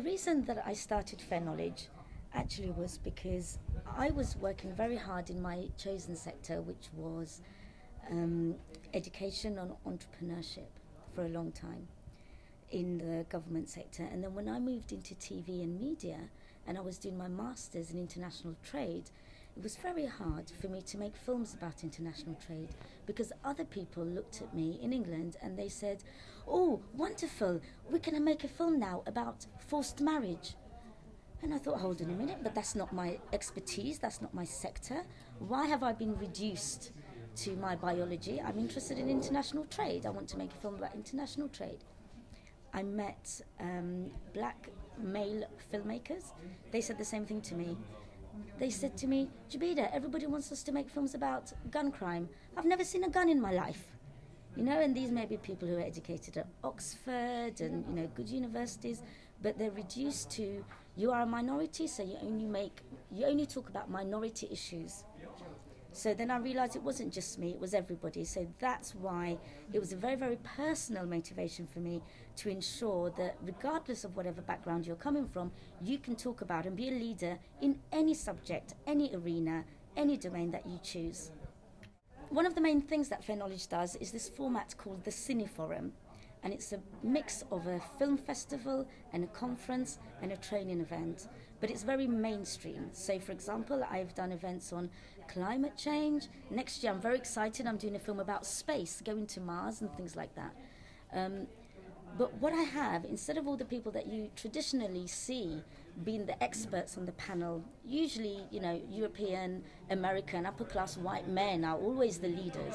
reason that I started Fair Knowledge actually was because I was working very hard in my chosen sector, which was education and entrepreneurship for a long time in the government sector. And then when I moved into TV and media and I was doing my master's in international trade, it was very hard for me to make films about international trade because other people looked at me in England and they said, "Oh, wonderful, we're going to make a film now about forced marriage." And I thought, hold on a minute, but that's not my expertise, that's not my sector. Why have I been reduced to my biology? I'm interested in international trade. I want to make a film about international trade. I met black male filmmakers. They said the same thing to me. They said to me, "Jobeda, everybody wants us to make films about gun crime. I've never seen a gun in my life." You know, and these may be people who are educated at Oxford and, you know, good universities, but they're reduced to, you are a minority, so you only talk about minority issues. So then I realised it wasn't just me, it was everybody. So that's why it was a very, very personal motivation for me to ensure that regardless of whatever background you're coming from, you can talk about and be a leader in any subject, any arena, any domain that you choose. One of the main things that Fair Knowledge does is this format called the Cine Forum. And it's a mix of a film festival and a conference and a training event. But it's very mainstream. So, for example, I've done events on climate change. Next year, I'm very excited. I'm doing a film about space, going to Mars and things like that. But what I have, instead of all the people that you traditionally see being the experts on the panel, usually, you know, European, American, upper-class white men are always the leaders.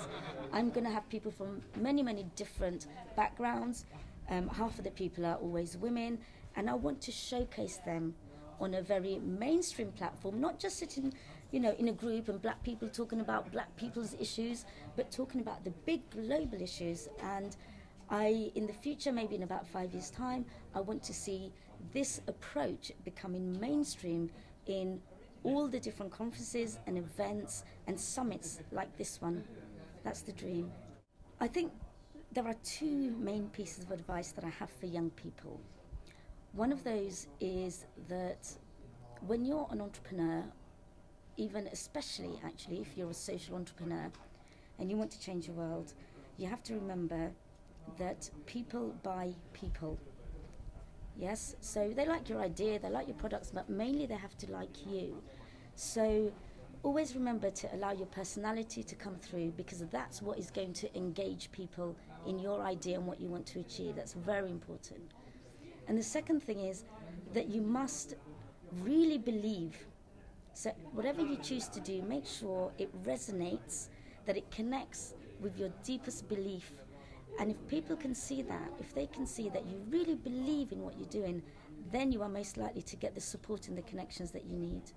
I'm going to have people from many, many different backgrounds. Half of the people are always women, and I want to showcase them on a very mainstream platform, not just sitting, you know, in a group and black people talking about black people's issues, but talking about the big global issues. And in the future, maybe in about 5 years' time, I want to see this approach becoming mainstream in all the different conferences and events and summits like this one. That's the dream. I think there are two main pieces of advice that I have for young people. One of those is that when you're an entrepreneur, even especially actually if you're a social entrepreneur and you want to change the world, you have to remember that people buy people. Yes, so they like your idea, they like your products, but mainly they have to like you. So always remember to allow your personality to come through, because that's what is going to engage people in your idea and what you want to achieve. That's very important. And the second thing is that you must really believe. So whatever you choose to do, make sure it resonates, that it connects with your deepest belief. And if people can see that, if they can see that you really believe in what you're doing, then you are most likely to get the support and the connections that you need.